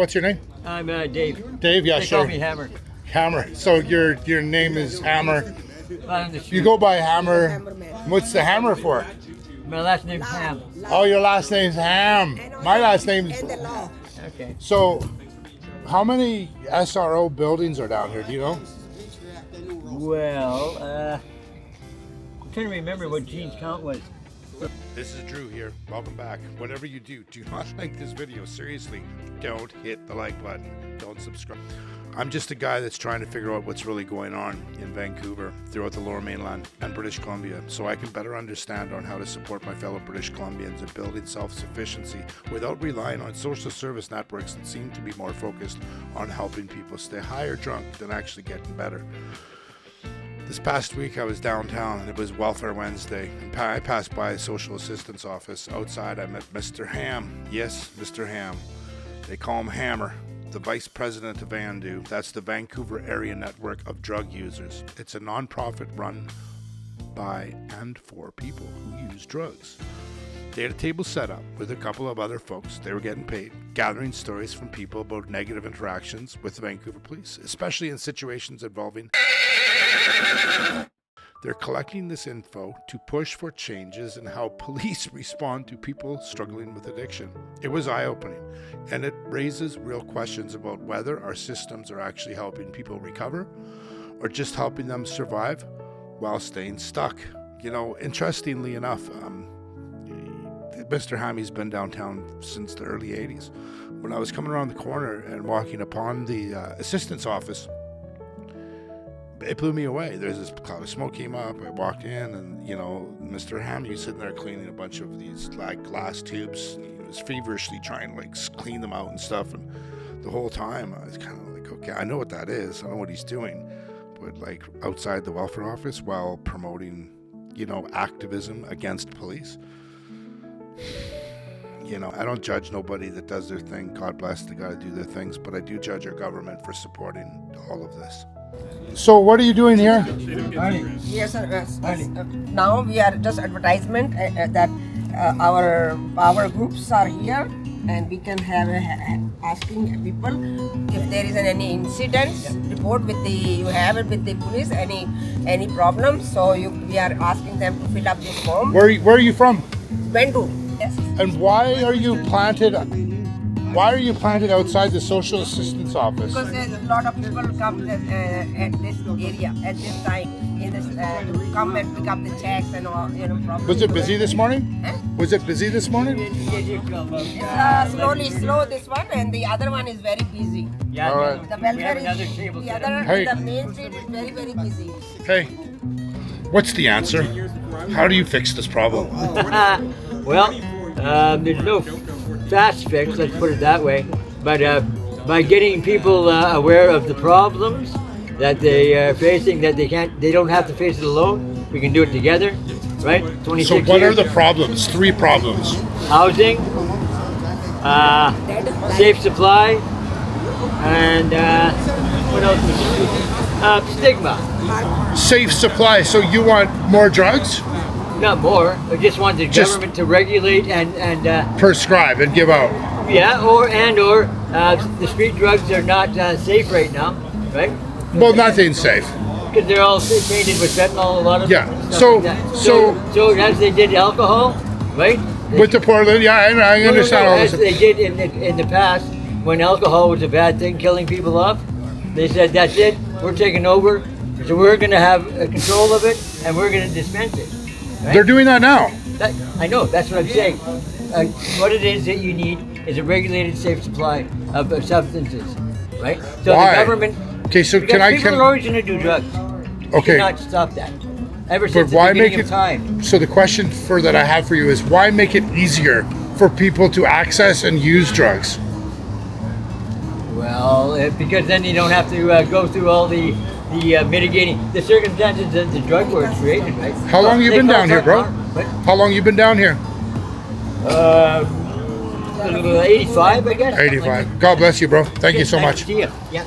what's your name? I'm Dave. Dave, yeah, They sure. call me Hammer. Hammer. So your name is Hammer. On the You street. go by Hammer. What's the Hammer for? My last name's Ham. Oh, your last name's Ham. My last name's... Okay. So, how many SRO buildings are down here? Do you know? Well, I'm trying to remember what Gene's count was. This is Drew here. Welcome back. Whatever you do not like this video. Seriously, don't hit the like button. Don't subscribe. I'm just a guy that's trying to figure out what's really going on in Vancouver, throughout the Lower Mainland and British Columbia, so I can better understand on how to support my fellow British Columbians in building self-sufficiency without relying on social service networks that seem to be more focused on helping people stay high or drunk than actually getting better. This past week I was downtown and it was Welfare Wednesday. And I passed by a social assistance office. Outside I met Mr. Ham. Yes, Mr. Ham. They call him Hammer. The Vice President of VANDU. That's the Vancouver Area Network of Drug Users. It's a non-profit run by and for people who use drugs. They had a table set up with a couple of other folks. They were getting paid, gathering stories from people about negative interactions with the Vancouver police, especially in situations involving... They're collecting this info to push for changes in how police respond to people struggling with addiction. It was eye-opening, and it raises real questions about whether our systems are actually helping people recover or just helping them survive while staying stuck. You know, interestingly enough, Mr. Hammy's been downtown since the early 80s. When I was coming around the corner and walking upon the assistance office, it blew me away. There's this cloud of smoke came up. I walked in, and Mr. Hammy was sitting there cleaning a bunch of these like glass tubes. And he was feverishly trying to like clean them out and stuff. And the whole time I was kind of like, okay, I know what that is. I know what he's doing. But like outside the welfare office while promoting, activism against police. I don't judge nobody that does their thing. God bless, they got to do their things. But I do judge our government for supporting all of this. So what are you doing here? Yes, sir. Now we are just advertisement that our power groups are here, and we can have asking people if there is any incident report with you have it with the police, any problem. So we are asking them to fill up this form. Where are you from? VANDU. Yes. And why are you planted outside the social assistance office? Because there's a lot of people come at this area at this time in this to come and pick up the checks and all. Problems. Was it busy this morning? Huh? Was it busy this morning? Slowly slow this one, and the other one is very busy. Yeah, All right. The welfare we have another is table. the other. Hey. The main street is very very busy. Hey, what's the answer? How do you fix this problem? Well, there's no fast fix, let's put it that way. But by getting people aware of the problems that they are facing, that they don't have to face it alone. We can do it together, right? 26 So what are years. the problems? 3 problems. Housing, safe supply, and what else? Stigma. Safe supply. So you want more drugs? Not more. I just want the Just- government to regulate and Prescribe and give out. yeah, or the street drugs are not safe right now, right? Well, nothing's safe. Because they're all tainted with fentanyl, a lot of Yeah, stuff so- like that. so- so as they did alcohol, right? With the Portland, yeah, I understand all as this. they did in the past, when alcohol was a bad thing, killing people off, they said, that's it, we're taking over, so we're going to have control of it, and we're going to dispense it. Right? They're doing that now. I know, that's what I'm saying. What it is that you need is a regulated, safe supply of substances, right? So Why? the government... Okay, so Because can people are always going to do drugs. You Okay. cannot stop that. Ever But since the why beginning make of it? time. So the question that I have for you is, why make it easier for people to access and use drugs? Well, because then you don't have to go through all the mitigating, the circumstances that the drug war created, right? How long you They been call down here, bro? What? How long you been down here? 85, I guess. 85. God bless you, bro. Thank you so much. See ya. Yeah.